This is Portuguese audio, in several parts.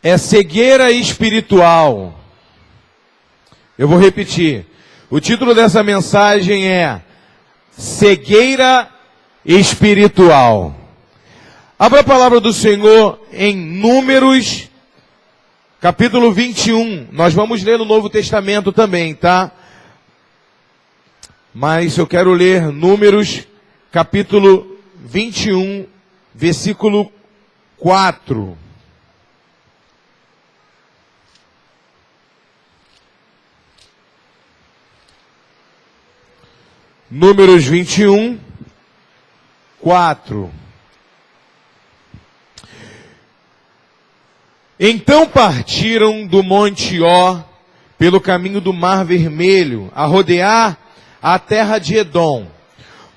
é cegueira espiritual. Eu vou repetir. O título dessa mensagem é cegueira espiritual. Abra a palavra do Senhor em Números, capítulo 21. Nós vamos ler no Novo Testamento também, tá? Mas eu quero ler Números, capítulo 21, versículo 4. Números 21, 4. Então partiram do Monte Ó pelo caminho do Mar Vermelho, a rodear a terra de Edom.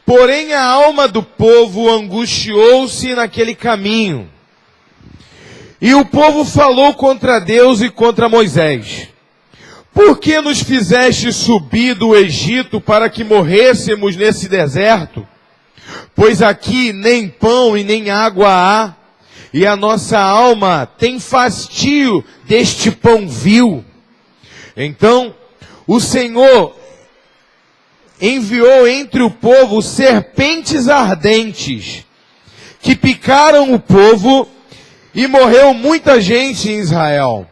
Porém a alma do povo angustiou-se naquele caminho. E o povo falou contra Deus e contra Moisés. Por que nos fizeste subir do Egito para que morrêssemos nesse deserto? Pois aqui nem pão e nem água há, e a nossa alma tem fastio deste pão vil. Então o Senhor enviou entre o povo serpentes ardentes, que picaram o povo, e morreu muita gente em Israel.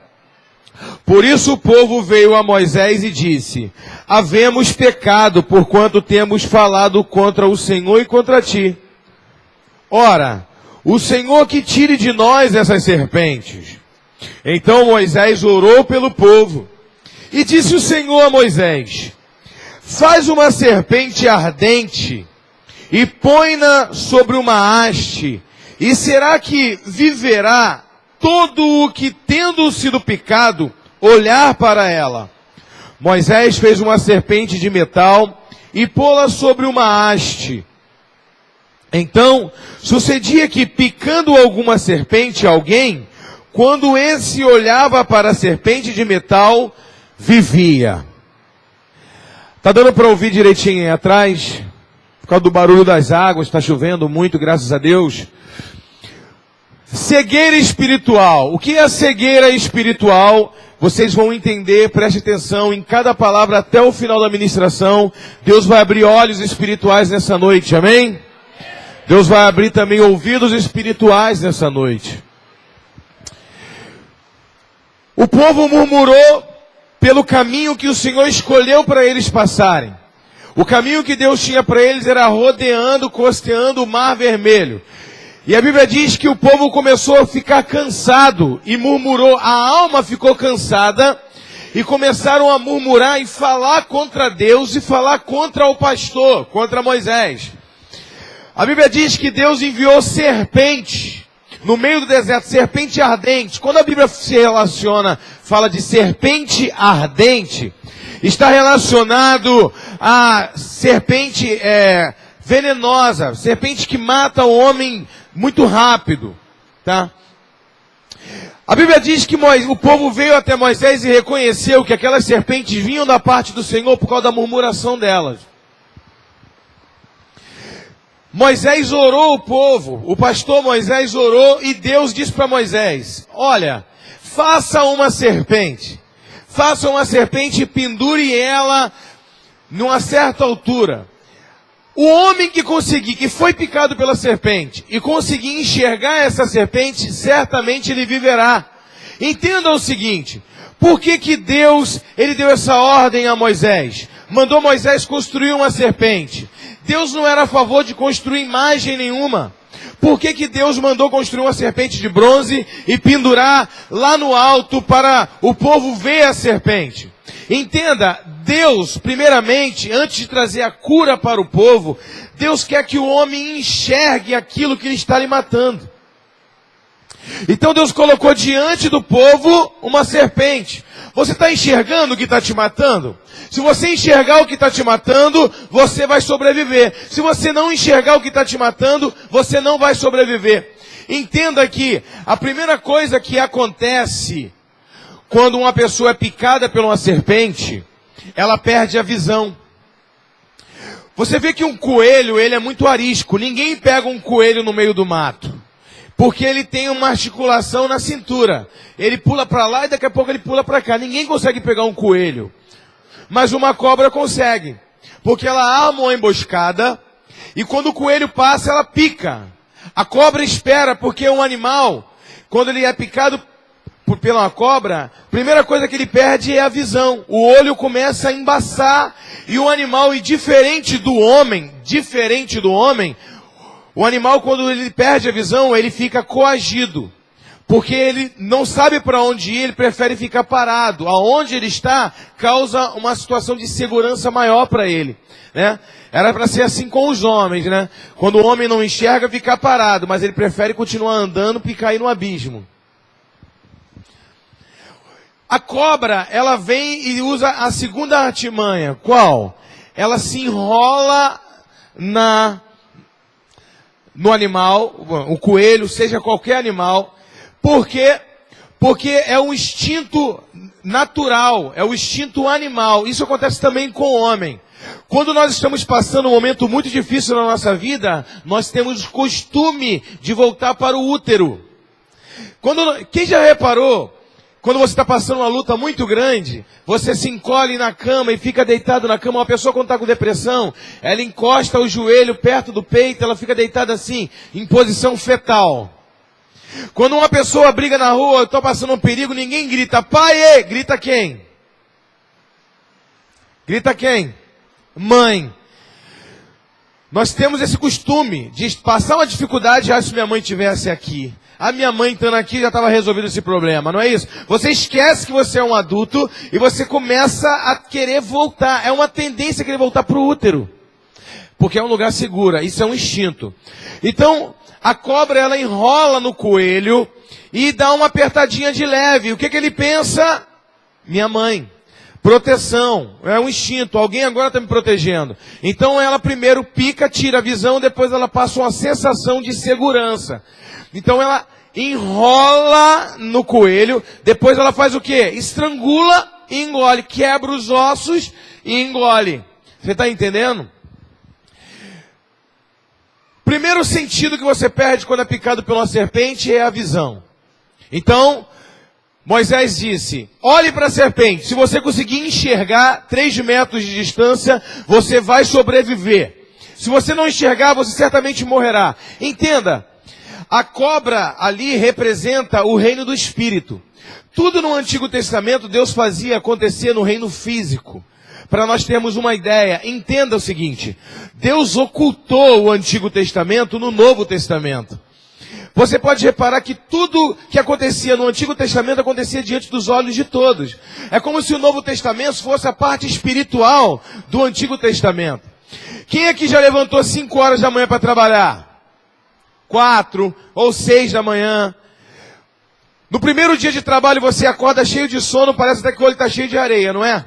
Por isso o povo veio a Moisés e disse: havemos pecado, porquanto temos falado contra o Senhor e contra ti. Ora, o Senhor que tire de nós essas serpentes. Então Moisés orou pelo povo, e disse o Senhor a Moisés: faz uma serpente ardente, e põe-na sobre uma haste, e será que viverá todo o que, tendo sido picado, olhar para ela? Moisés fez uma serpente de metal e pô-la sobre uma haste. Então, sucedia que, picando alguma serpente alguém, quando esse olhava para a serpente de metal, vivia. Tá dando para ouvir direitinho aí atrás? Por causa do barulho das águas, está chovendo muito, graças a Deus. Cegueira espiritual. O que é cegueira espiritual? Vocês vão entender, preste atenção em cada palavra até o final da ministração. Deus vai abrir olhos espirituais nessa noite, amém? Deus vai abrir também ouvidos espirituais nessa noite. O povo murmurou pelo caminho que o Senhor escolheu para eles passarem. O caminho que Deus tinha para eles era rodeando, costeando o Mar Vermelho. E a Bíblia diz que o povo começou a ficar cansado e murmurou. A alma ficou cansada e começaram a murmurar e falar contra Deus e falar contra o pastor, contra Moisés. A Bíblia diz que Deus enviou serpente no meio do deserto, serpente ardente. Quando a Bíblia se relaciona, fala de serpente ardente, está relacionado a serpente venenosa, serpente que mata o homem muito rápido, tá? A Bíblia diz que o povo veio até Moisés e reconheceu que aquelas serpentes vinham da parte do Senhor por causa da murmuração delas. Moisés orou o povo, o pastor Moisés orou e Deus disse para Moisés: olha, faça uma serpente e pendure ela numa certa altura. O homem que foi picado pela serpente e conseguir enxergar essa serpente, certamente ele viverá. Entenda o seguinte: por que Deus, ele deu essa ordem a Moisés? Mandou Moisés construir uma serpente. Deus não era a favor de construir imagem nenhuma. Por que Deus mandou construir uma serpente de bronze e pendurar lá no alto para o povo ver a serpente? Entenda, Deus, primeiramente, antes de trazer a cura para o povo, Deus quer que o homem enxergue aquilo que ele está lhe matando. Então Deus colocou diante do povo uma serpente. Você está enxergando o que está te matando? Se você enxergar o que está te matando, você vai sobreviver. Se você não enxergar o que está te matando, você não vai sobreviver. Entenda que a primeira coisa que acontece quando uma pessoa é picada por uma serpente, ela perde a visão. Você vê que um coelho, ele é muito arisco. Ninguém pega um coelho no meio do mato. Porque ele tem uma articulação na cintura. Ele pula para lá e daqui a pouco ele pula para cá. Ninguém consegue pegar um coelho. Mas uma cobra consegue. Porque ela arma uma emboscada e quando o coelho passa, ela pica. A cobra espera, porque um animal, quando ele é picado pela cobra, a primeira coisa que ele perde é a visão. O olho começa a embaçar e o animal, diferente do homem, o animal, quando ele perde a visão, ele fica coagido. Porque ele não sabe para onde ir, ele prefere ficar parado. Aonde ele está, causa uma situação de segurança maior para ele, né? Era para ser assim com os homens, né? Quando o homem não enxerga, fica parado, mas ele prefere continuar andando e cair no abismo. A cobra, ela vem e usa a segunda artimanha. Qual? Ela se enrola no animal, o coelho, seja qualquer animal. Por quê? Porque é um instinto natural, é o instinto animal. Isso acontece também com o homem. Quando nós estamos passando um momento muito difícil na nossa vida, nós temos costume de voltar para o útero. Quem já reparou? Quando você está passando uma luta muito grande, você se encolhe na cama e fica deitado na cama. Uma pessoa quando está com depressão, ela encosta o joelho perto do peito, ela fica deitada assim, em posição fetal. Quando uma pessoa briga na rua, eu estou passando um perigo, ninguém grita, pai, grita quem? Grita quem? Mãe. Nós temos esse costume de passar uma dificuldade, se minha mãe estivesse aqui. A minha mãe estando aqui já estava resolvido esse problema, não é isso? Você esquece que você é um adulto e você começa a querer voltar. É uma tendência a querer voltar para o útero. Porque é um lugar seguro, isso é um instinto. Então, a cobra ela enrola no coelho e dá uma apertadinha de leve. O que ele pensa? Minha mãe. Proteção, é um instinto, alguém agora está me protegendo. Então ela primeiro pica, tira a visão, depois ela passa uma sensação de segurança. Então ela enrola no coelho, depois ela faz o quê? Estrangula e engole, quebra os ossos e engole. Você está entendendo? Primeiro sentido que você perde quando é picado por uma serpente é a visão. Então, Moisés disse, olhe para a serpente, se você conseguir enxergar 3 metros de distância, você vai sobreviver. Se você não enxergar, você certamente morrerá. Entenda, a cobra ali representa o reino do Espírito. Tudo no Antigo Testamento Deus fazia acontecer no reino físico. Para nós termos uma ideia, entenda o seguinte, Deus ocultou o Antigo Testamento no Novo Testamento. Você pode reparar que tudo que acontecia no Antigo Testamento acontecia diante dos olhos de todos. É como se o Novo Testamento fosse a parte espiritual do Antigo Testamento. Quem aqui já levantou 5 horas da manhã para trabalhar? 4 ou 6 da manhã. No primeiro dia de trabalho você acorda cheio de sono, parece até que o olho está cheio de areia, não é?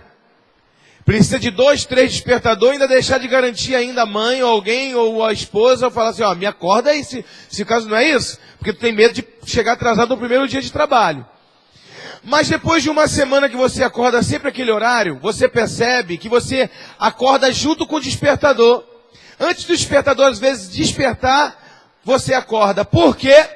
Precisa de 2, 3 despertadores, ainda deixar de garantir ainda a mãe, ou alguém, ou a esposa, falar assim, ó, me acorda aí, se caso não é isso, porque tu tem medo de chegar atrasado no primeiro dia de trabalho. Mas depois de uma semana que você acorda sempre aquele horário, você percebe que você acorda junto com o despertador. Antes do despertador, às vezes, despertar, você acorda. Por quê?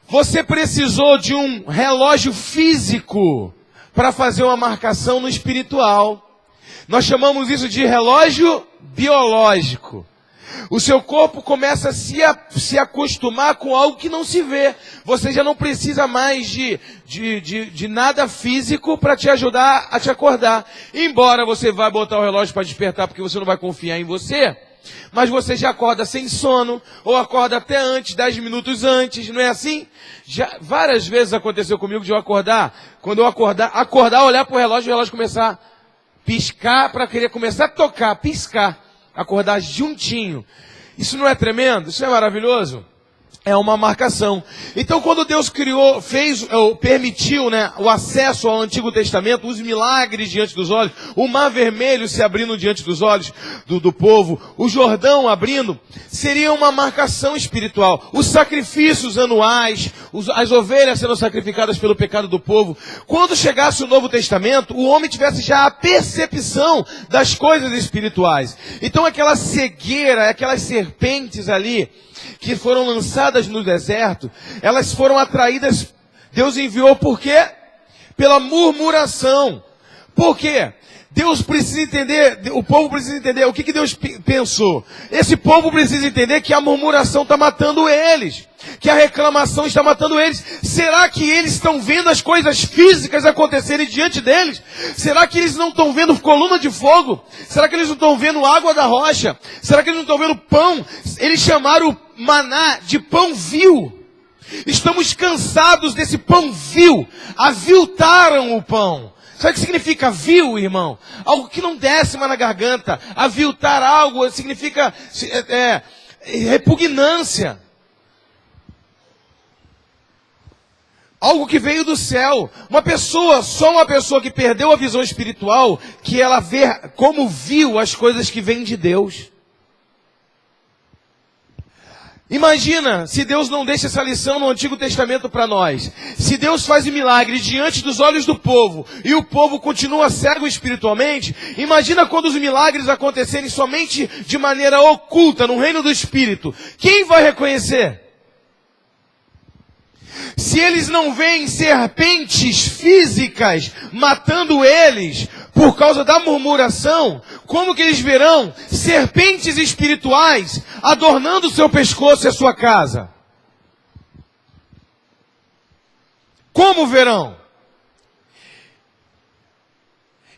Você precisou de um relógio físico para fazer uma marcação no espiritual. Nós chamamos isso de relógio biológico. O seu corpo começa a se acostumar com algo que não se vê. Você já não precisa mais de nada físico para te ajudar a te acordar. Embora você vá botar o relógio para despertar porque você não vai confiar em você, mas você já acorda sem sono, ou acorda até antes, 10 minutos antes, não é assim? Já várias vezes aconteceu comigo de eu acordar, quando eu acordar, olhar para o relógio começar a piscar para querer começar a tocar, piscar, acordar juntinho. Isso não é tremendo? Isso é maravilhoso? É uma marcação. Então quando Deus criou, permitiu, né, o acesso ao Antigo Testamento, os milagres diante dos olhos, o Mar Vermelho se abrindo diante dos olhos do povo, o Jordão abrindo, seria uma marcação espiritual. Os sacrifícios anuais, as ovelhas sendo sacrificadas pelo pecado do povo. Quando chegasse o Novo Testamento, o homem tivesse já a percepção das coisas espirituais. Então aquela cegueira, aquelas serpentes ali, que foram lançadas no deserto, elas foram atraídas, Deus enviou por quê? Pela murmuração. Por quê? Deus precisa entender, o povo precisa entender o que Deus pensou. Esse povo precisa entender que a murmuração está matando eles, que a reclamação está matando eles. Será que eles estão vendo as coisas físicas acontecerem diante deles? Será que eles não estão vendo coluna de fogo? Será que eles não estão vendo água da rocha? Será que eles não estão vendo pão? Eles chamaram o maná de pão vil. Estamos cansados desse pão vil. Aviltaram o pão. Sabe o que significa vil, irmão? Algo que não desce mais na garganta. Aviltar algo significa repugnância. Algo que veio do céu. Só uma pessoa que perdeu a visão espiritual, que ela vê como vil as coisas que vêm de Deus. Imagina se Deus não deixa essa lição no Antigo Testamento para nós. Se Deus faz um milagre diante dos olhos do povo e o povo continua cego espiritualmente, imagina quando os milagres acontecerem somente de maneira oculta no reino do Espírito. Quem vai reconhecer? Se eles não veem serpentes físicas matando eles por causa da murmuração, como que eles verão serpentes espirituais adornando o seu pescoço e a sua casa? Como verão?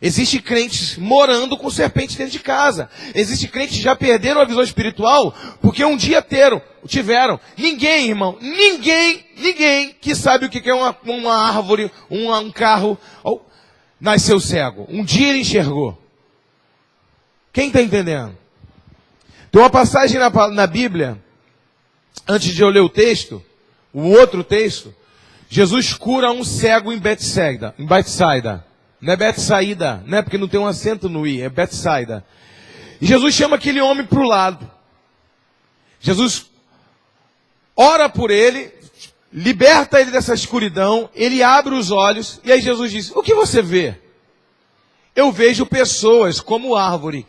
Existem crentes morando com serpentes dentro de casa. Existem crentes que já perderam a visão espiritual porque um dia tiveram. Ninguém, irmão, ninguém que sabe o que é uma árvore, um carro, nasceu cego. Um dia ele enxergou. Quem está entendendo? Tem uma passagem na Bíblia, antes de eu ler o texto, o outro texto, Jesus cura um cego em Betsaida. Não é Betsaida, né? Porque não tem um acento no i, é Betsaida. E Jesus chama aquele homem para o lado. Jesus ora por ele, liberta ele dessa escuridão, ele abre os olhos, e aí Jesus diz, o que você vê? Eu vejo pessoas como árvore.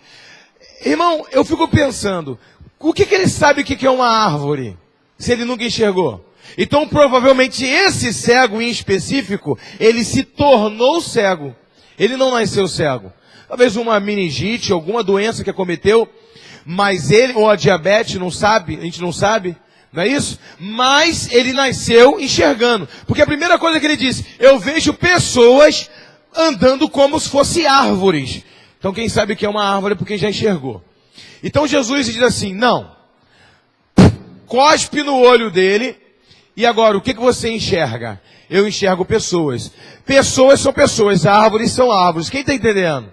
Irmão, eu fico pensando, o que ele sabe o que é uma árvore, se ele nunca enxergou? Então, provavelmente, esse cego em específico, ele se tornou cego. Ele não nasceu cego. Talvez uma meningite, alguma doença que acometeu, mas ele, ou a diabetes, não sabe, a gente não sabe, não é isso? Mas ele nasceu enxergando. Porque a primeira coisa que ele disse, eu vejo pessoas andando como se fossem árvores. Então, quem sabe o que é uma árvore é porque já enxergou. Então, Jesus diz assim, não. Cospe no olho dele. E agora, o que você enxerga? Eu enxergo pessoas. Pessoas são pessoas, árvores são árvores. Quem está entendendo?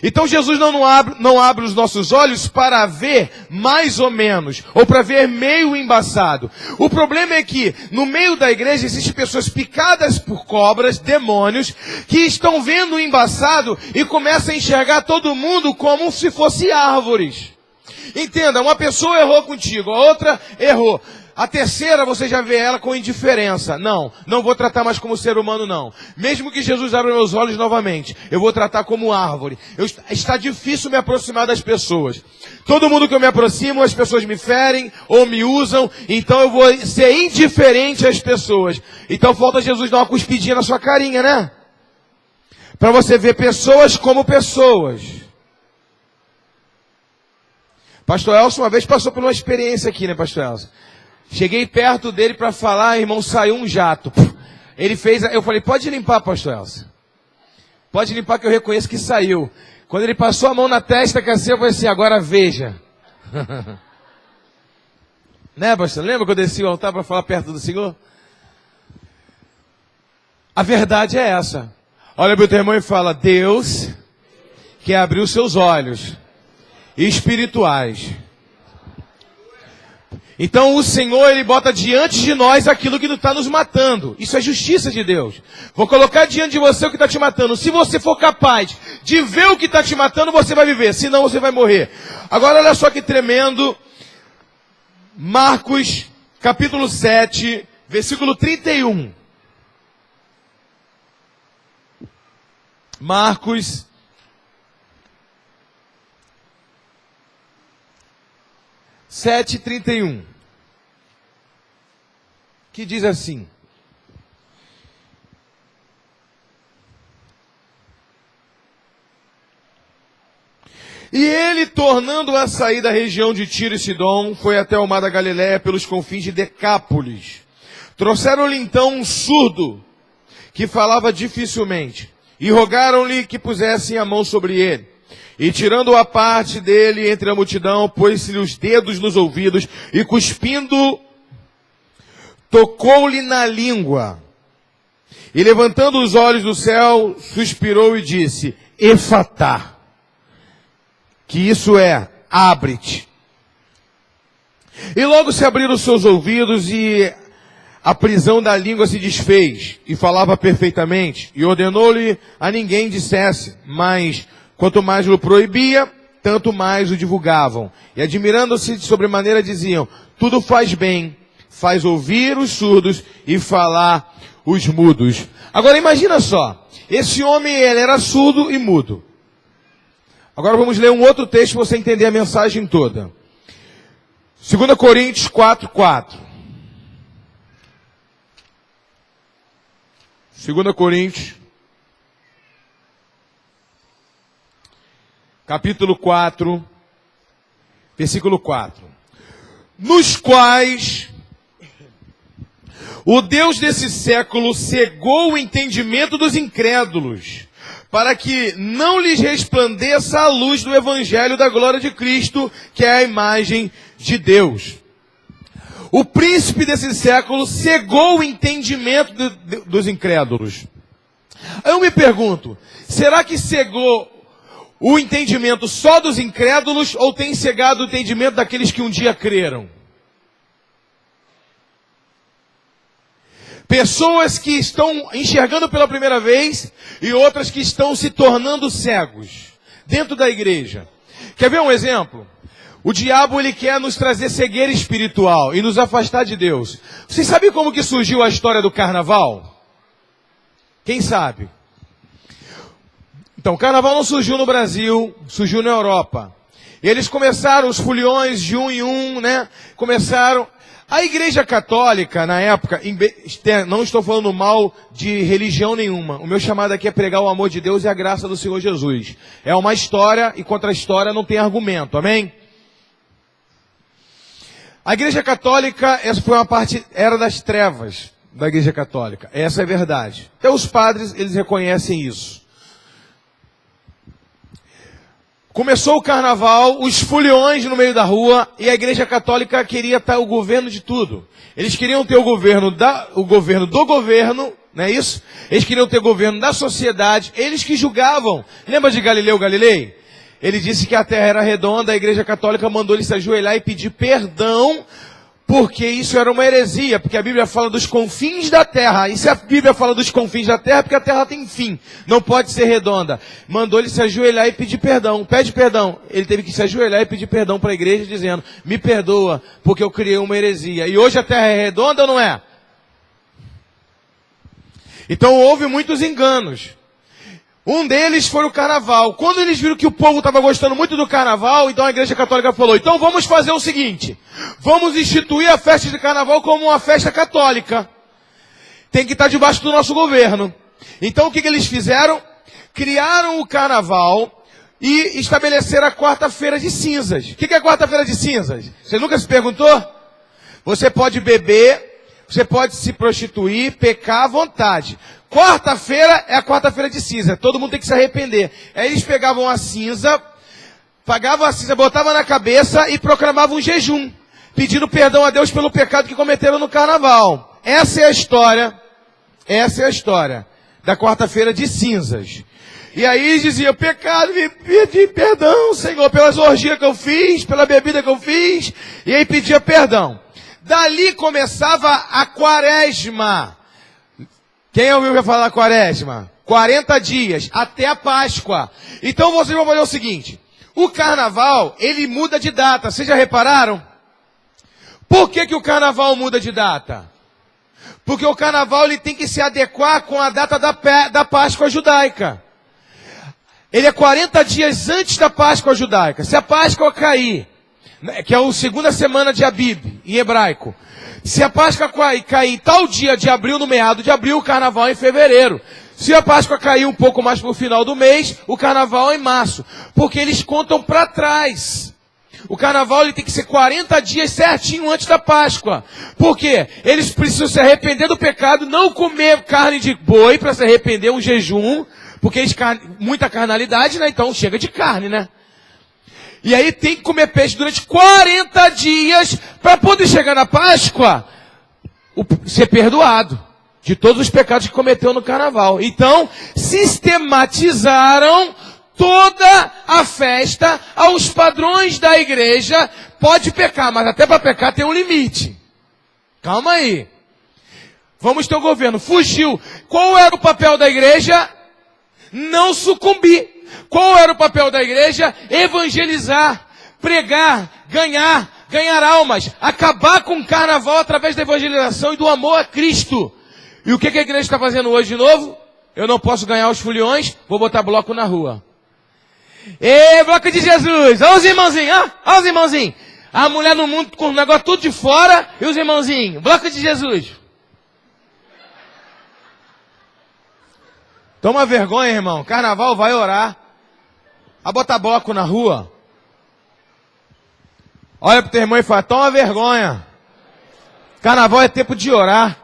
Então Jesus não abre os nossos olhos para ver mais ou menos, ou para ver meio embaçado. O problema é que no meio da igreja existem pessoas picadas por cobras, demônios, que estão vendo o embaçado e começam a enxergar todo mundo como se fosse árvores. Entenda, uma pessoa errou contigo, a outra errou. A terceira, você já vê ela com indiferença. Não vou tratar mais como ser humano, não. Mesmo que Jesus abra meus olhos novamente, eu vou tratar como árvore. Está difícil me aproximar das pessoas. Todo mundo que eu me aproximo, as pessoas me ferem ou me usam, então eu vou ser indiferente às pessoas. Então falta Jesus dar uma cuspidinha na sua carinha, né? Para você ver pessoas como pessoas. Pastor Elcio uma vez passou por uma experiência aqui, né, Pastor Elcio? Cheguei perto dele para falar, irmão, saiu um jato. Ele fez, eu falei, pode limpar, pastor Elcio. Pode limpar que eu reconheço que saiu. Quando ele passou a mão na testa, que assim, eu falei assim, agora veja. Né, pastor? Lembra que eu desci o altar para falar perto do Senhor? A verdade é essa. Olha para o teu irmão e fala, Deus quer abrir os seus olhos espirituais. Então o Senhor, Ele bota diante de nós aquilo que está nos matando. Isso é justiça de Deus. Vou colocar diante de você o que está te matando. Se você for capaz de ver o que está te matando, você vai viver. Senão você vai morrer. Agora olha só que tremendo. Marcos, capítulo 7, versículo 31. Marcos 7:31. que diz assim: e ele, tornando a sair da região de Tiro e Sidom, foi até o mar da Galileia pelos confins de Decápolis. Trouxeram-lhe então um surdo, que falava dificilmente, e rogaram-lhe que pusessem a mão sobre ele. E tirando-o à parte dele entre a multidão, pôs-lhe os dedos nos ouvidos, e cuspindo, tocou-lhe na língua. E levantando os olhos do céu, suspirou e disse: Efatá, que isso é, abre-te. E logo se abriram os seus ouvidos, e a prisão da língua se desfez, e falava perfeitamente, e ordenou-lhe a ninguém dissesse, mas quanto mais o proibia, tanto mais o divulgavam. E admirando-se de sobremaneira diziam: tudo faz bem, faz ouvir os surdos e falar os mudos. Agora imagina só, esse homem ele era surdo e mudo. Agora vamos ler um outro texto para você entender a mensagem toda. 2 Coríntios 4:4. 2 Coríntios, capítulo 4, versículo 4. Nos quais o Deus desse século cegou o entendimento dos incrédulos, para que não lhes resplandeça a luz do evangelho da glória de Cristo, que é a imagem de Deus. O príncipe desse século cegou o entendimento dos incrédulos. Aí eu me pergunto, será que cegou o entendimento só dos incrédulos ou tem cegado o entendimento daqueles que um dia creram? Pessoas que estão enxergando pela primeira vez e outras que estão se tornando cegos dentro da igreja. Quer ver um exemplo? O diabo, ele quer nos trazer cegueira espiritual e nos afastar de Deus. Vocês sabem como que surgiu a história do carnaval? Quem sabe? Então, o carnaval não surgiu no Brasil, surgiu na Europa. E eles começaram, os foliões de um em um, né? Começaram. A Igreja Católica, na época, não estou falando mal de religião nenhuma. O meu chamado aqui é pregar o amor de Deus e a graça do Senhor Jesus. É uma história e contra a história não tem argumento, amém? A Igreja Católica, essa foi uma parte, era das trevas da Igreja Católica. Essa é a verdade. Até os padres, eles reconhecem isso. Começou o carnaval, os foliões no meio da rua, e a Igreja Católica queria estar o governo de tudo. Eles queriam ter o governo do governo, não é isso? Eles queriam ter o governo da sociedade, eles que julgavam. Lembra de Galileu Galilei? Ele disse que a terra era redonda, a Igreja Católica mandou ele se ajoelhar e pedir perdão, porque isso era uma heresia, porque a Bíblia fala dos confins da terra, e se a Bíblia fala dos confins da terra, é porque a terra tem fim, não pode ser redonda. Mandou ele se ajoelhar e pedir perdão, pede perdão. Ele teve que se ajoelhar e pedir perdão para a igreja, dizendo: me perdoa, porque eu criei uma heresia. E hoje a terra é redonda ou não é? Então houve muitos enganos. Um deles foi o carnaval. Quando eles viram que o povo estava gostando muito do carnaval, então a Igreja Católica falou: então vamos fazer o seguinte, vamos instituir a festa de carnaval como uma festa católica. Tem que estar debaixo do nosso governo. Então o que eles fizeram? Criaram o carnaval e estabeleceram a quarta-feira de cinzas. O que é a quarta-feira de cinzas? Você nunca se perguntou? Você pode beber, você pode se prostituir, pecar à vontade. Quarta-feira é a quarta-feira de cinza. Todo mundo tem que se arrepender. Aí eles pegavam a cinza, pagavam a cinza, botavam na cabeça e proclamavam um jejum, pedindo perdão a Deus pelo pecado que cometeram no carnaval. Essa é a história da quarta-feira de cinzas. E aí dizia: pecado, me pedi perdão, Senhor, pelas orgias que eu fiz, pela bebida que eu fiz. E aí pedia perdão. Dali começava a quaresma. Quem ouviu já falar quaresma? 40 dias, até a Páscoa. Então vocês vão fazer o seguinte: o carnaval, ele muda de data. Vocês já repararam? Por que o carnaval muda de data? Porque o carnaval ele tem que se adequar com a data da Páscoa judaica. Ele é 40 dias antes da Páscoa judaica. Se a Páscoa cair, que é a segunda semana de Abib, em hebraico, Se a Páscoa cair tal dia de abril, no meado de abril, o carnaval é em fevereiro. Se a Páscoa cair um pouco mais para o final do mês, o carnaval é em março. Porque eles contam para trás. O carnaval ele tem que ser 40 dias certinho antes da Páscoa. Por quê? Eles precisam se arrepender do pecado, não comer carne de boi para se arrepender, um jejum. Porque eles muita carnalidade, né? Então chega de carne, né? E aí tem que comer peixe durante 40 dias para poder chegar na Páscoa, ser perdoado de todos os pecados que cometeu no carnaval. Então, sistematizaram toda a festa aos padrões da igreja. Pode pecar, mas até para pecar tem um limite. Calma aí. Vamos ter o governo. Fugiu. Qual era o papel da igreja? Não sucumbir. Qual era o papel da igreja? Evangelizar, pregar, ganhar almas, acabar com o carnaval através da evangelização e do amor a Cristo. E o que a igreja está fazendo hoje de novo? Eu não posso ganhar os foliões, vou botar bloco na rua. Ê, bloco de Jesus! Olha os irmãozinhos, olha os irmãozinhos. A mulher no mundo com o negócio tudo de fora e os irmãozinhos. Bloco de Jesus. Toma vergonha, irmão. Carnaval vai orar. A botar bloco na rua. Olha pro teu irmão e fala, toma vergonha. Carnaval é tempo de orar.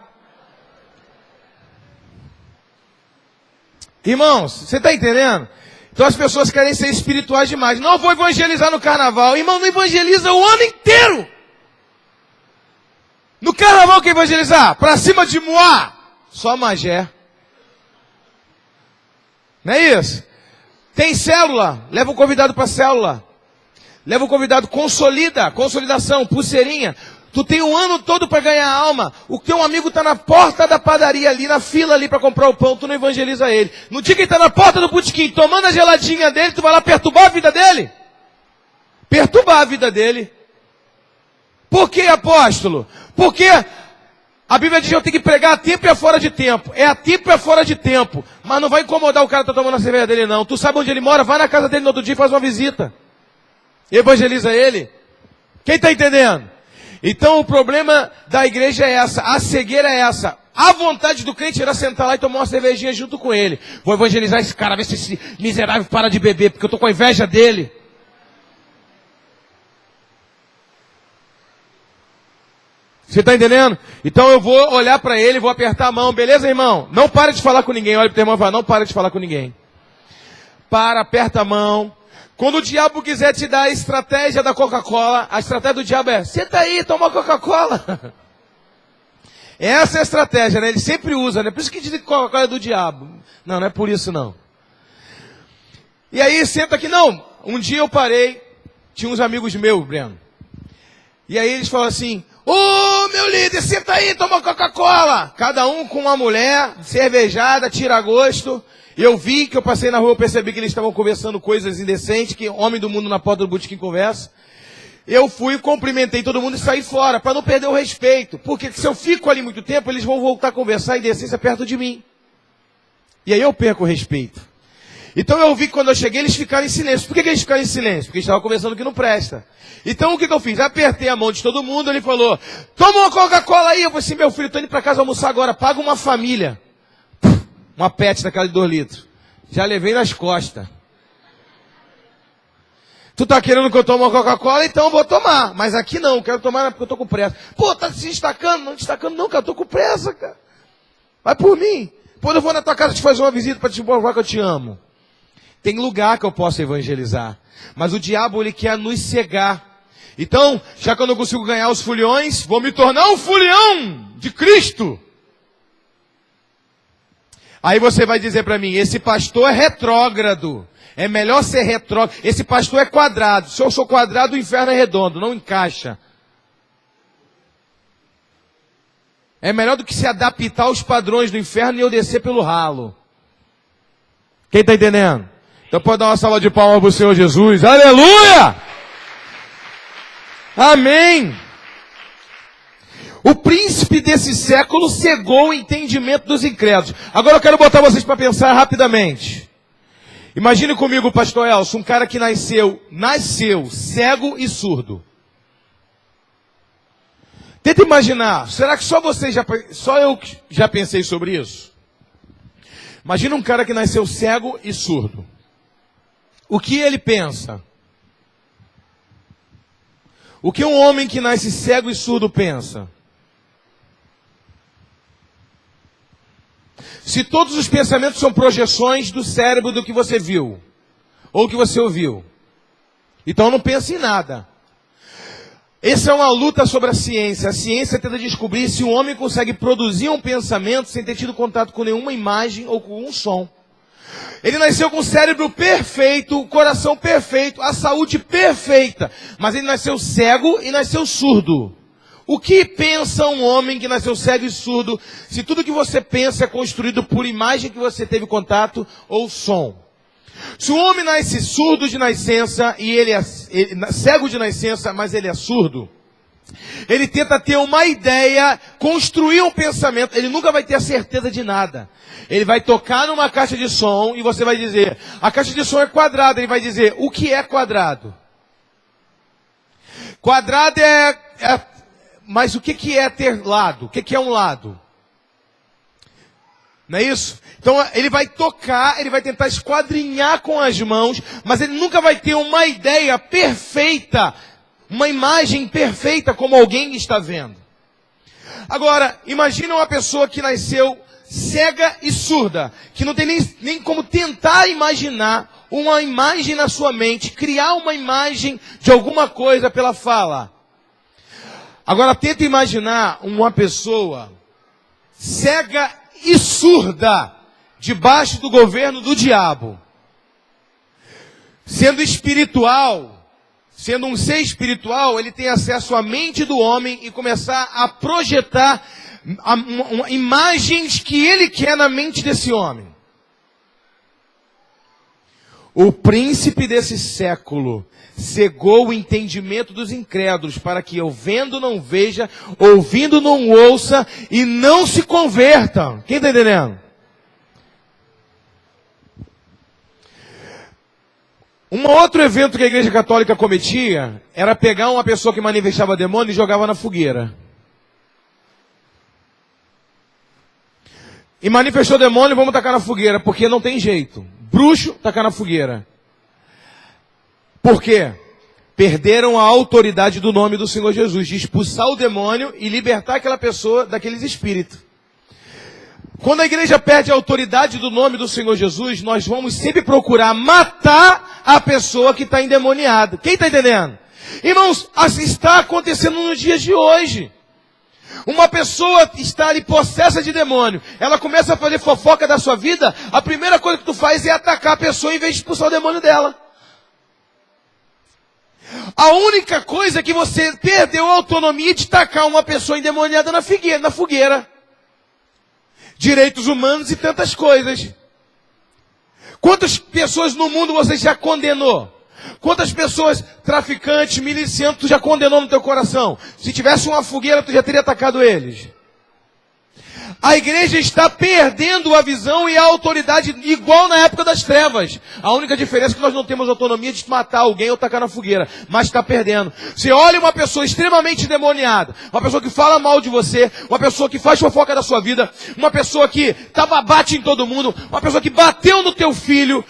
Irmãos, você está entendendo? Então as pessoas querem ser espirituais demais. Não vou evangelizar no carnaval. Irmão, não evangeliza o ano inteiro. No carnaval quer evangelizar? Pra cima de Moá. Só Magé. Não é isso? Tem célula, leva o convidado para célula. Leva o convidado, consolidação, pulseirinha. Tu tem um ano todo para ganhar alma. O teu amigo está na porta da padaria ali, na fila ali para comprar o pão, tu não evangeliza ele. No dia que ele está na porta do botequim, tomando a geladinha dele, tu vai lá perturbar a vida dele? Perturbar a vida dele. Por que, apóstolo? Porque a Bíblia diz que eu tenho que pregar a tempo e a fora de tempo. É a tempo e a fora de tempo. Mas não vai incomodar o cara que está tomando a cerveja dele, não. Tu sabe onde ele mora? Vai na casa dele no outro dia e faz uma visita. Evangeliza ele. Quem está entendendo? Então o problema da igreja é essa. A cegueira é essa. A vontade do crente era sentar lá e tomar uma cervejinha junto com ele. Vou evangelizar esse cara, ver se esse miserável para de beber, porque eu estou com a inveja dele. Você está entendendo? Então eu vou olhar para ele, vou apertar a mão. Beleza, irmão? Não para de falar com ninguém. Olha para o teu irmão e fala, não para de falar com ninguém. Para, aperta a mão. Quando o diabo quiser te dar a estratégia da Coca-Cola, a estratégia do diabo é, senta aí, toma Coca-Cola. Essa é a estratégia, né? Ele sempre usa, né? Por isso que dizem que Coca-Cola é do diabo. Não, não é por isso não. E aí, senta aqui. Não, um dia eu parei, tinha uns amigos meus, Breno. E aí eles falaram assim, ô meu líder, senta aí, toma Coca-Cola. Cada um com uma mulher, cervejada, tira gosto. Eu vi que eu passei na rua, eu percebi que eles estavam conversando coisas indecentes, que homem do mundo na porta do botequim conversa. Eu fui, cumprimentei todo mundo e saí fora, para não perder o respeito. Porque se eu fico ali muito tempo, eles vão voltar a conversar em decência perto de mim. E aí eu perco o respeito. Então eu vi que quando eu cheguei, eles ficaram em silêncio. Por que eles ficaram em silêncio? Porque eles estavam conversando que não presta. Então o que eu fiz? Apertei a mão de todo mundo, ele falou, toma uma Coca-Cola aí. Eu falei assim, meu filho, tô indo para casa almoçar agora, paga uma família. Uma pet daquela de 2 litros. Já levei nas costas. Tu tá querendo que eu tome uma Coca-Cola? Então eu vou tomar. Mas aqui não, quero tomar porque eu tô com pressa. Pô, tá se destacando? Não destacando não, cara. Eu tô com pressa, cara. Vai por mim. Pô, eu vou na tua casa te fazer uma visita para te provar que eu te amo. Tem lugar que eu posso evangelizar. Mas o diabo, ele quer nos cegar. Então, já que eu não consigo ganhar os foliões, vou me tornar um folião de Cristo. Aí você vai dizer para mim, esse pastor é retrógrado. É melhor ser retrógrado. Esse pastor é quadrado. Se eu sou quadrado, o inferno é redondo, não encaixa. É melhor do que se adaptar aos padrões do inferno e eu descer pelo ralo. Quem está entendendo? Então pode dar uma salva de palmas para o Senhor Jesus. Aleluia! Amém! O príncipe desse século cegou o entendimento dos incrédulos. Agora eu quero botar vocês para pensar rapidamente. Imagine comigo, pastor Elcio, um cara que nasceu cego e surdo. Tenta imaginar, será que só eu já pensei sobre isso? Imagina um cara que nasceu cego e surdo. O que ele pensa? O que um homem que nasce cego e surdo pensa? Se todos os pensamentos são projeções do cérebro do que você viu, ou que você ouviu, então não pensa em nada. Essa é uma luta sobre a ciência. A ciência tenta descobrir se o homem consegue produzir um pensamento sem ter tido contato com nenhuma imagem ou com um som. Ele nasceu com o cérebro perfeito, o coração perfeito, a saúde perfeita. Mas ele nasceu cego e nasceu surdo. O que pensa um homem que nasceu cego e surdo, se tudo que você pensa é construído por imagem que você teve contato ou som? Se o homem nasce surdo de nascença, e ele é cego de nascença, mas ele é surdo, ele tenta ter uma ideia, construir um pensamento, ele nunca vai ter a certeza de nada. Ele vai tocar numa caixa de som e você vai dizer, a caixa de som é quadrada, ele vai dizer, o que é quadrado? Quadrado mas o que é ter lado? O que é um lado? Não é isso? Então ele vai tocar, ele vai tentar esquadrinhar com as mãos, mas ele nunca vai ter uma ideia perfeita, uma imagem perfeita como alguém está vendo. Agora, imagina uma pessoa que nasceu cega e surda, que não tem nem como tentar imaginar uma imagem na sua mente, criar uma imagem de alguma coisa pela fala. Agora tenta imaginar uma pessoa cega e surda, debaixo do governo do diabo. Sendo espiritual, sendo um ser espiritual, ele tem acesso à mente do homem e começar a projetar imagens que ele quer na mente desse homem. O príncipe desse século cegou o entendimento dos incrédulos, para que eu vendo não veja, ouvindo não ouça e não se convertam. Quem está entendendo? Um outro evento que a Igreja Católica cometia era pegar uma pessoa que manifestava demônio e jogava na fogueira. E manifestou demônio, vamos tacar na fogueira, porque não tem jeito. Bruxo, tacar na fogueira. Por quê? Perderam a autoridade do nome do Senhor Jesus, de expulsar o demônio e libertar aquela pessoa daqueles espíritos. Quando a igreja perde a autoridade do nome do Senhor Jesus, nós vamos sempre procurar matar a pessoa que está endemoniada. Quem está entendendo? Irmãos, assim está acontecendo nos dias de hoje. Uma pessoa está ali possessa de demônio, ela começa a fazer fofoca da sua vida, a primeira coisa que tu faz é atacar a pessoa em vez de expulsar o demônio dela. A única coisa é que você perdeu a autonomia de tacar uma pessoa endemoniada na fogueira. Direitos humanos e tantas coisas. Quantas pessoas no mundo você já condenou? Quantas pessoas, traficantes, milicianos, tu já condenou no teu coração? Se tivesse uma fogueira, tu já teria atacado eles. A igreja está perdendo a visão e a autoridade igual na época das trevas. A única diferença é que nós não temos autonomia de matar alguém ou tacar na fogueira, mas está perdendo. Você olha uma pessoa extremamente endemoniada, uma pessoa que fala mal de você, uma pessoa que faz fofoca da sua vida, uma pessoa que bate em todo mundo, uma pessoa que bateu no teu filho,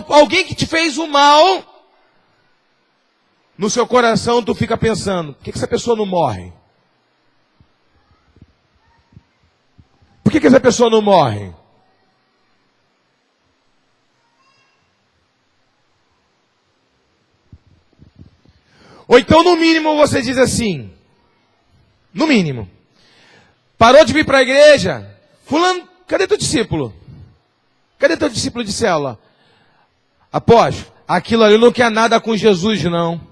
alguém que te fez o mal. No seu coração tu fica pensando, por que essa pessoa não morre? Por que essa pessoa não morre? Ou então, no mínimo, você diz assim, no mínimo, parou de vir para a igreja, fulano, cadê teu discípulo? Cadê teu discípulo de célula? Apóstolo, aquilo ali não quer nada com Jesus, não.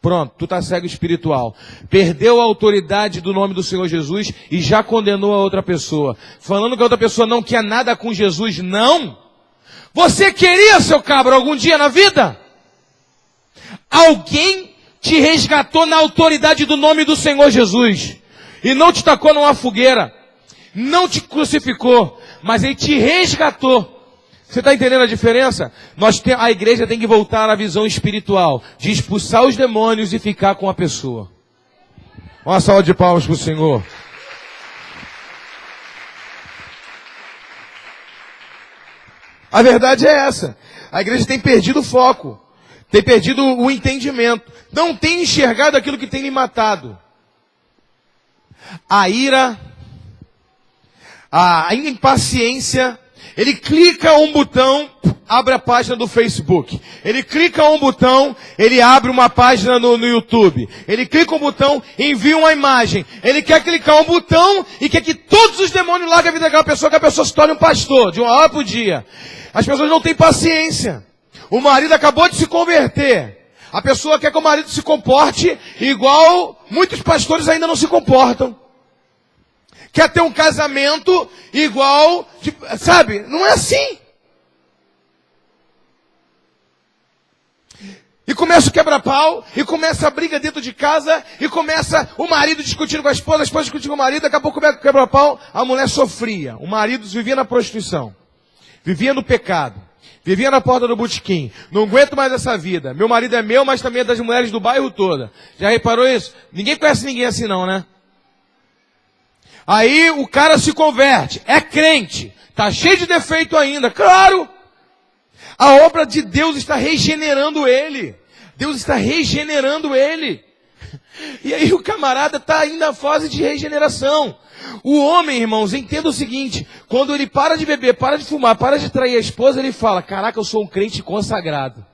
Pronto, tu está cego espiritual. Perdeu a autoridade do nome do Senhor Jesus e já condenou a outra pessoa. Falando que a outra pessoa não quer nada com Jesus, não. Você queria, seu cabra, algum dia na vida? Alguém te resgatou na autoridade do nome do Senhor Jesus. E não te tacou numa fogueira. Não te crucificou. Mas ele te resgatou. Você está entendendo a diferença? A igreja tem que voltar à visão espiritual, de expulsar os demônios e ficar com a pessoa. Uma salva de palmas para o Senhor. A verdade é essa. A igreja tem perdido o foco. Tem perdido o entendimento. Não tem enxergado aquilo que tem lhe matado. A ira, a impaciência. Ele clica um botão, abre a página do Facebook. Ele clica um botão, ele abre uma página no YouTube. Ele clica um botão, envia uma imagem. Ele quer clicar um botão e quer que todos os demônios larguem a vida daquela pessoa, que a pessoa se torne um pastor, de uma hora para o dia. As pessoas não têm paciência. O marido acabou de se converter. A pessoa quer que o marido se comporte igual muitos pastores ainda não se comportam. Quer ter um casamento igual, sabe? Não é assim. E começa o quebra-pau, e começa a briga dentro de casa, e começa o marido discutindo com a esposa discutindo com o marido, daqui a pouco começa o quebra-pau, a mulher sofria. O marido vivia na prostituição, vivia no pecado, vivia na porta do botequim. Não aguento mais essa vida. Meu marido é meu, mas também é das mulheres do bairro toda. Já reparou isso? Ninguém conhece ninguém assim não, né? Aí o cara se converte, é crente, tá cheio de defeito ainda, claro. A obra de Deus está regenerando ele. Deus está regenerando ele. E aí o camarada está ainda na fase de regeneração. O homem, irmãos, entenda o seguinte, quando ele para de beber, para de fumar, para de trair a esposa, ele fala, caraca, eu sou um crente consagrado.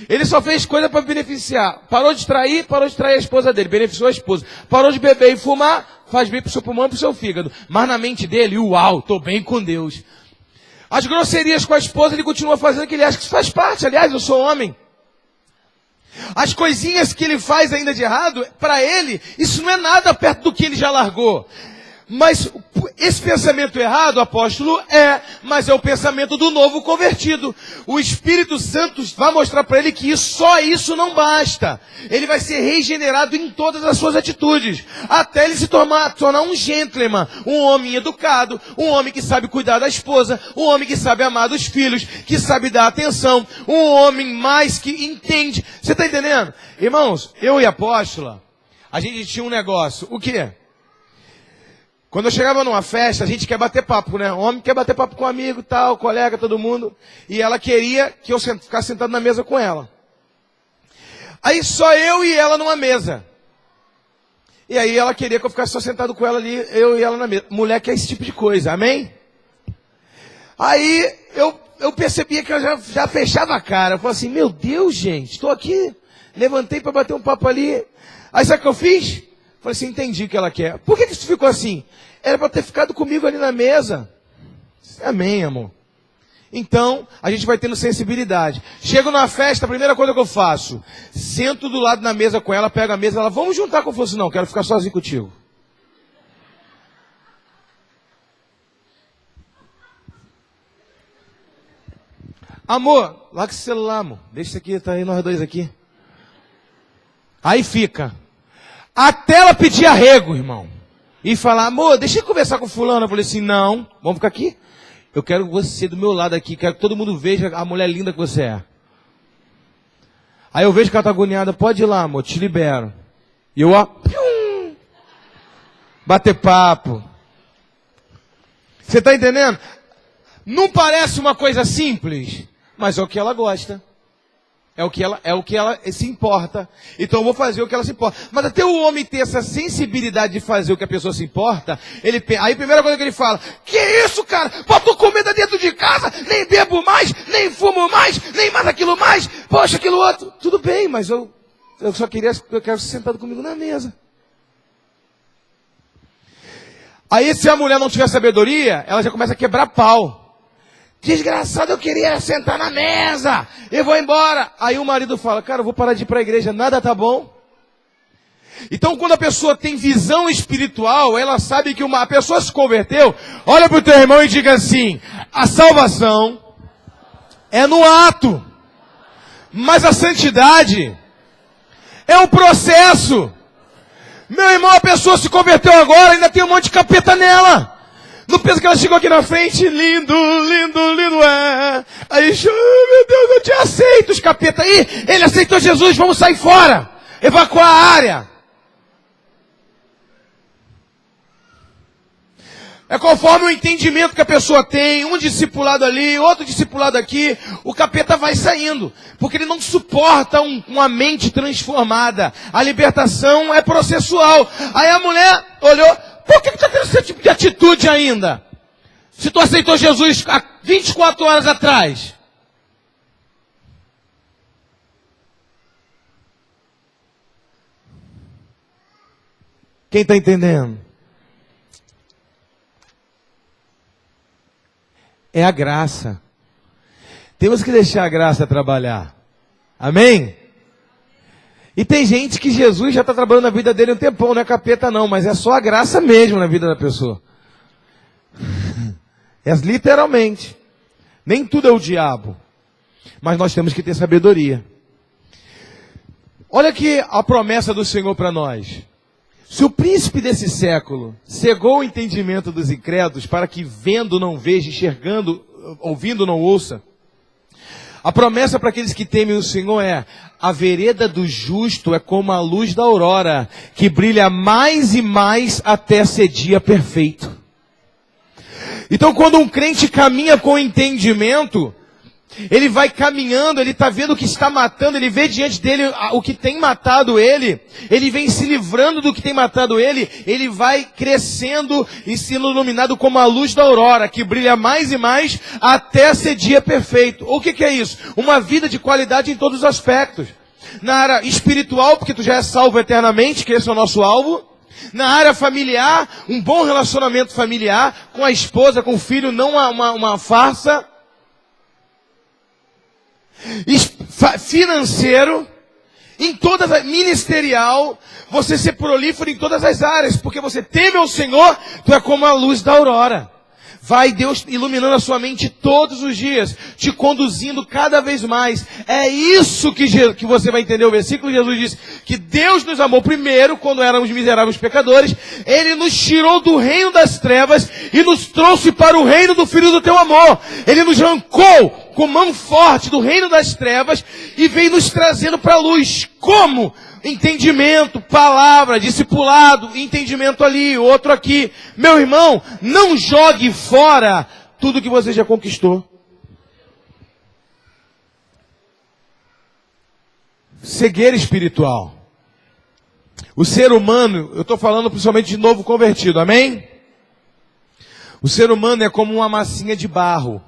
Ele só fez coisa para beneficiar. Parou de trair a esposa dele, beneficiou a esposa. Parou de beber e fumar, faz bem para o seu pulmão e para o seu fígado. Mas na mente dele, uau, estou bem com Deus. As grosserias com a esposa, ele continua fazendo, que ele acha que isso faz parte. Aliás, eu sou homem. As coisinhas que ele faz ainda de errado, para ele, isso não é nada perto do que ele já largou. Mas esse pensamento errado, apóstolo, mas é o pensamento do novo convertido. O Espírito Santo vai mostrar para ele que só isso não basta. Ele vai ser regenerado em todas as suas atitudes. Até ele se tornar um gentleman, um homem educado, um homem que sabe cuidar da esposa, um homem que sabe amar dos filhos, que sabe dar atenção, um homem mais que entende. Você está entendendo? Irmãos, eu e a apóstola, a gente tinha um negócio. O quê? Quando eu chegava numa festa, a gente quer bater papo, né? O homem quer bater papo com um amigo, tal, colega, todo mundo. E ela queria que eu ficasse sentado na mesa com ela. Aí só eu e ela numa mesa. E aí ela queria que eu ficasse só sentado com ela ali, eu e ela na mesa. Mulher quer esse tipo de coisa, amém? Aí eu percebia que eu já fechava a cara. Eu falei assim, meu Deus, gente, estou aqui. Levantei para bater um papo ali. Aí sabe o que eu fiz? Falei assim, entendi o que ela quer. Por que isso ficou assim? Era para ter ficado comigo ali na mesa. Amém, amor. Então, a gente vai tendo sensibilidade. Chego na festa, a primeira coisa que eu faço, sento do lado da mesa com ela, pego a mesa, ela, vamos juntar com você. Não, quero ficar sozinho contigo. Amor, larga esse celular, amor. Deixa isso aqui, tá aí nós dois aqui. Aí fica. Até ela pedir arrego, irmão. E falar, amor, deixa eu conversar com fulano. Eu falei assim, não, vamos ficar aqui. Eu quero você do meu lado aqui. Quero que todo mundo veja a mulher linda que você é. Aí eu vejo que ela tá agoniada. Pode ir lá, amor, te libero. E eu, bater papo. Você tá entendendo? Não parece uma coisa simples, mas é o que ela gosta. É o que ela se importa. Então eu vou fazer o que ela se importa. Mas até o homem ter essa sensibilidade de fazer o que a pessoa se importa, aí a primeira coisa que ele fala, que isso, cara? Botou comida dentro de casa, nem bebo mais, nem fumo mais, nem mais aquilo mais, poxa, aquilo outro. Tudo bem, mas eu quero ser sentado comigo na mesa. Aí se a mulher não tiver sabedoria, ela já começa a quebrar pau. Desgraçado, eu queria sentar na mesa. Eu vou embora. Aí o marido fala, cara, eu vou parar de ir para a igreja. Nada tá bom. Então quando a pessoa tem visão espiritual, ela sabe que a pessoa se converteu. Olha para o teu irmão e diga assim, a salvação é no ato. Mas a santidade é um processo. Meu irmão, a pessoa se converteu agora, ainda tem um monte de capeta nela. Não pensa que ela chegou aqui na frente, lindo, lindo, lindo é. Aí, meu Deus, eu te aceito, os capeta aí. Ele aceitou Jesus, vamos sair fora. Evacuar a área. É conforme o entendimento que a pessoa tem, um discipulado ali, outro discipulado aqui, o capeta vai saindo, porque ele não suporta uma mente transformada. A libertação é processual. Aí a mulher olhou, por que tu tá tendo esse tipo de atitude ainda? Se tu aceitou Jesus há 24 horas atrás. Quem está entendendo? É a graça. Temos que deixar a graça trabalhar. Amém? E tem gente que Jesus já está trabalhando na vida dele um tempão, não é capeta não, mas é só a graça mesmo na vida da pessoa. É literalmente. Nem tudo é o diabo. Mas nós temos que ter sabedoria. Olha aqui a promessa do Senhor para nós. Se o príncipe desse século cegou o entendimento dos incrédulos para que vendo não veja, enxergando, ouvindo não ouça, a promessa para aqueles que temem o Senhor é: a vereda do justo é como a luz da aurora, que brilha mais e mais até ser dia perfeito. Então quando um crente caminha com entendimento, ele vai caminhando, ele está vendo o que está matando, ele vê diante dele o que tem matado ele vem se livrando do que tem matado ele vai crescendo e sendo iluminado como a luz da aurora, que brilha mais e mais até ser dia perfeito. O que é isso? Uma vida de qualidade em todos os aspectos. Na área espiritual, porque tu já é salvo eternamente, que esse é o nosso alvo. Na área familiar, um bom relacionamento familiar, com a esposa, com o filho, não uma farsa. Financeiro, em todas as, ministerial, você ser prolífero em todas as áreas, porque você teme ao Senhor, tu é como a luz da aurora. Vai Deus iluminando a sua mente todos os dias, te conduzindo cada vez mais. É isso que você vai entender o versículo. Jesus diz que Deus nos amou primeiro, quando éramos miseráveis pecadores. Ele nos tirou do reino das trevas e nos trouxe para o reino do Filho do teu amor. Ele nos arrancou com mão forte do reino das trevas e veio nos trazendo para a luz. Como? Entendimento, palavra, discipulado, entendimento ali, outro aqui. Meu irmão, não jogue fora tudo que você já conquistou. Cegueira espiritual. O ser humano, eu estou falando principalmente de novo convertido, amém? O ser humano é como uma massinha de barro.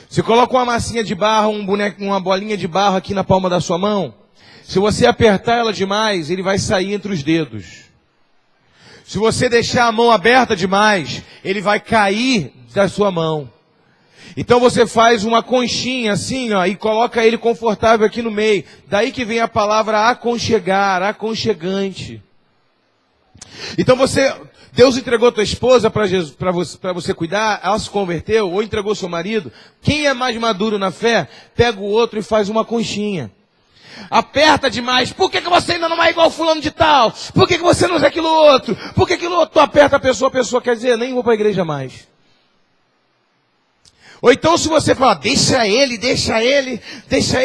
Você coloca uma massinha de barro, uma bolinha de barro aqui na palma da sua mão. Se você apertar ela demais, ele vai sair entre os dedos. Se você deixar a mão aberta demais, ele vai cair da sua mão. Então você faz uma conchinha assim, ó, e coloca ele confortável aqui no meio. Daí que vem a palavra aconchegar, aconchegante. Então Deus entregou tua esposa para você cuidar, ela se converteu, ou entregou seu marido. Quem é mais maduro na fé, pega o outro e faz uma conchinha. Aperta demais. Por que você ainda não é igual fulano de tal? Por que você não é aquilo outro? Por que aquilo outro? Tu aperta a pessoa quer dizer, nem vou para a igreja mais. Ou então se você falar, deixa ele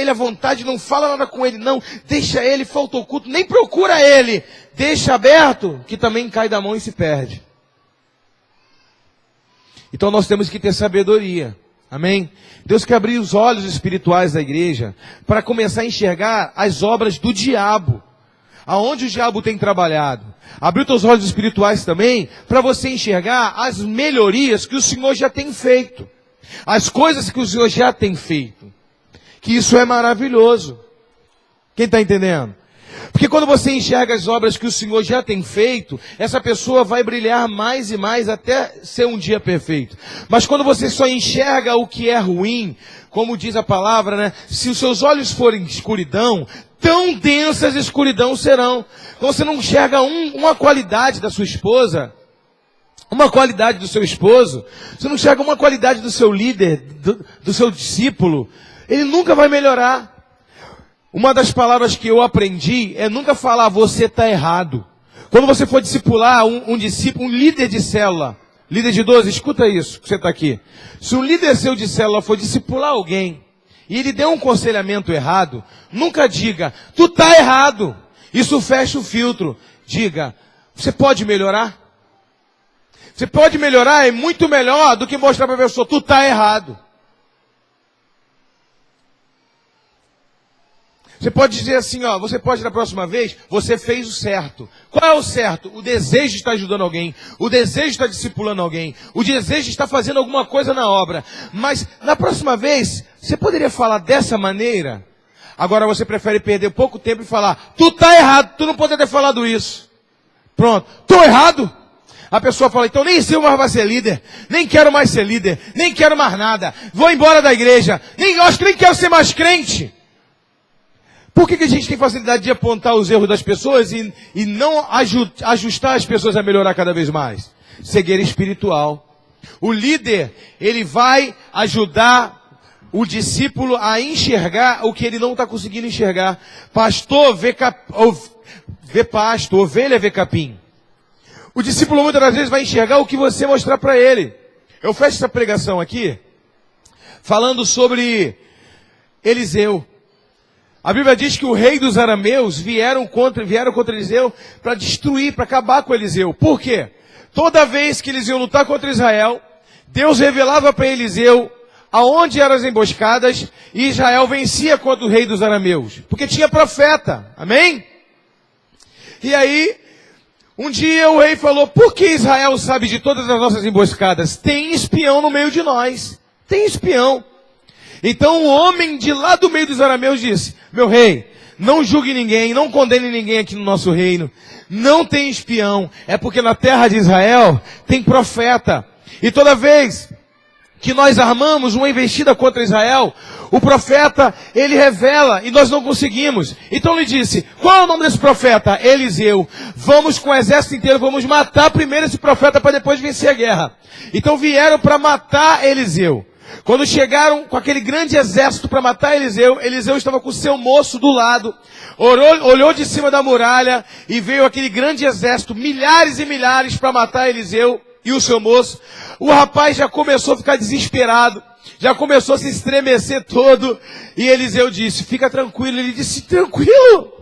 à vontade, não fala nada com ele, não, deixa ele, falta o culto, nem procura ele, deixa aberto, que também cai da mão e se perde. Então nós temos que ter sabedoria, amém? Deus quer abrir os olhos espirituais da igreja, para começar a enxergar as obras do diabo, aonde o diabo tem trabalhado. Abrir os olhos espirituais também, para você enxergar as melhorias que o Senhor já tem feito. As coisas que o Senhor já tem feito. Que isso é maravilhoso. Quem está entendendo? Porque quando você enxerga as obras que o Senhor já tem feito, essa pessoa vai brilhar mais e mais até ser um dia perfeito. Mas quando você só enxerga o que é ruim, como diz a palavra, né? Se os seus olhos forem escuridão, tão densas escuridão serão. Então você não enxerga uma qualidade da sua esposa, uma qualidade do seu esposo, você não enxerga uma qualidade do seu líder, do seu discípulo, ele nunca vai melhorar. Uma das palavras que eu aprendi é nunca falar você está errado. Quando você for discipular um discípulo, um líder de célula, líder de 12, escuta isso, que você está aqui. Se um líder seu de célula for discipular alguém, e ele der um aconselhamento errado, nunca diga, tu está errado. Isso fecha o filtro. diga, você pode melhorar? Você pode melhorar, é muito melhor do que mostrar para a pessoa, tu está errado. Você pode dizer assim, ó, você pode da próxima vez, você fez o certo. Qual é o certo? O desejo está ajudando alguém, o desejo está discipulando alguém, o desejo está fazendo alguma coisa na obra. Mas na próxima vez, você poderia falar dessa maneira? Agora você prefere perder pouco tempo e falar, tu está errado, tu não poderia ter falado isso. Pronto, estou errado? A pessoa fala, então nem sei mais vai ser líder, nem quero mais ser líder, nem quero mais nada, vou embora da igreja, acho que nem quero ser mais crente. Por que a gente tem facilidade de apontar os erros das pessoas e não ajustar as pessoas a melhorar cada vez mais? Cegueira espiritual. O líder, ele vai ajudar o discípulo a enxergar o que ele não está conseguindo enxergar. Pastor vê pasto, ovelha vê capim. O discípulo muitas das vezes vai enxergar o que você mostrar para ele. Eu fecho essa pregação aqui falando sobre Eliseu. A Bíblia diz que o rei dos arameus vieram contra Eliseu para destruir, para acabar com Eliseu. Por quê? Toda vez que Eliseu lutar contra Israel, Deus revelava para Eliseu aonde eram as emboscadas e Israel vencia contra o rei dos arameus. Porque tinha profeta. Amém? E aí, um dia o rei falou, por que Israel sabe de todas as nossas emboscadas? Tem espião no meio de nós. Tem espião. Então o homem de lá do meio dos arameus disse, meu rei, não julgue ninguém, não condene ninguém aqui no nosso reino. Não tem espião. É porque na terra de Israel tem profeta. E toda vez que nós armamos uma investida contra Israel, o profeta, ele revela e nós não conseguimos. Então ele disse, qual é o nome desse profeta? Eliseu. Vamos com o exército inteiro, vamos matar primeiro esse profeta para depois vencer a guerra. Então vieram para matar Eliseu. Quando chegaram com aquele grande exército para matar Eliseu, Eliseu estava com o seu moço do lado, olhou de cima da muralha e veio aquele grande exército, milhares e milhares para matar Eliseu e o seu moço. O rapaz já começou a ficar desesperado, já começou a se estremecer todo, e Eliseu disse, fica tranquilo. Ele disse, tranquilo?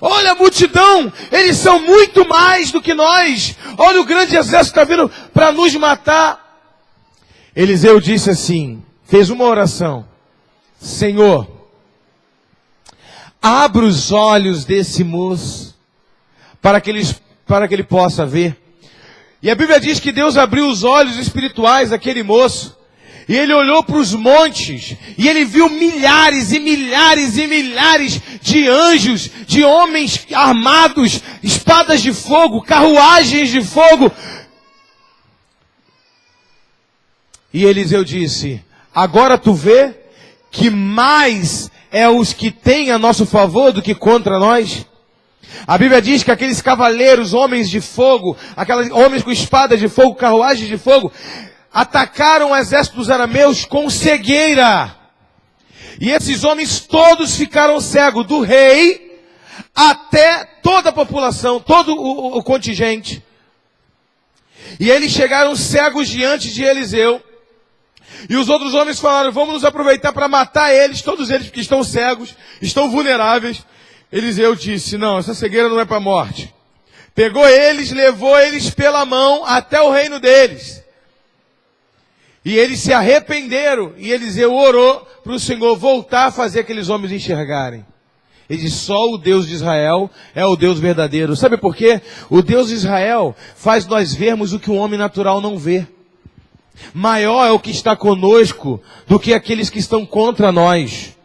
Olha a multidão, eles são muito mais do que nós, olha o grande exército que está vindo para nos matar. Eliseu disse assim, fez uma oração, Senhor, abra os olhos desse moço, para que ele possa ver. E a Bíblia diz que Deus abriu os olhos espirituais daquele moço, e ele olhou para os montes, e ele viu milhares e milhares e milhares de anjos, de homens armados, espadas de fogo, carruagens de fogo. E Eliseu disse, agora tu vê que mais é os que têm a nosso favor do que contra nós? A Bíblia diz que aqueles cavaleiros, homens de fogo, aqueles homens com espada de fogo, carruagens de fogo, atacaram o exército dos arameus com cegueira. E esses homens todos ficaram cegos, do rei até toda a população, todo o contingente. E eles chegaram cegos diante de Eliseu. E os outros homens falaram, vamos nos aproveitar para matar eles, todos eles que estão cegos, estão vulneráveis. Eliseu disse, não, essa cegueira não é para a morte. Pegou eles, levou eles pela mão até o reino deles. E eles se arrependeram, e Eliseu orou para o Senhor voltar a fazer aqueles homens enxergarem. Ele disse, só o Deus de Israel é o Deus verdadeiro. Sabe por quê? O Deus de Israel faz nós vermos o que o homem natural não vê. Maior é o que está conosco do que aqueles que estão contra nós.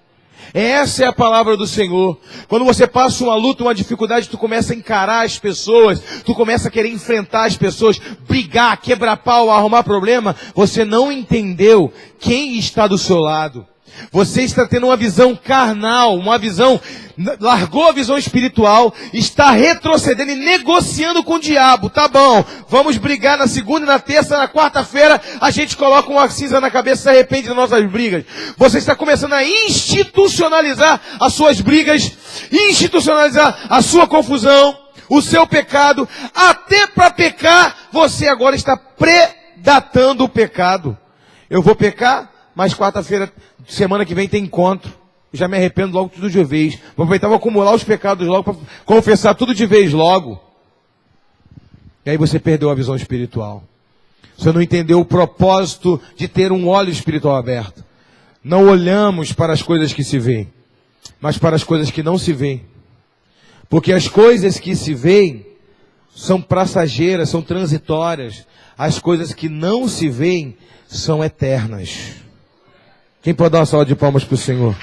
Essa é a palavra do Senhor. Quando você passa uma luta, uma dificuldade, tu começa a encarar as pessoas, tu começa a querer enfrentar as pessoas, brigar, quebrar pau, arrumar problema, você não entendeu quem está do seu lado. Você está tendo uma visão carnal, uma visão, largou a visão espiritual, está retrocedendo e negociando com o diabo. Tá bom, vamos brigar na segunda e na terça, na quarta-feira, a gente coloca uma cinza na cabeça e se arrepende das nossas brigas. Você está começando a institucionalizar as suas brigas, institucionalizar a sua confusão, o seu pecado. Até para pecar, você agora está predatando o pecado. Eu vou pecar, mas quarta-feira, semana que vem tem encontro. Já me arrependo logo tudo de vez. Vou aproveitar, vou acumular os pecados logo para confessar tudo de vez logo. E aí você perdeu a visão espiritual. Você não entendeu o propósito de ter um olho espiritual aberto. Não olhamos para as coisas que se veem, mas para as coisas que não se veem. Porque as coisas que se veem são passageiras, são transitórias. As coisas que não se veem são eternas. Quem pode dar uma salva de palmas para o Senhor?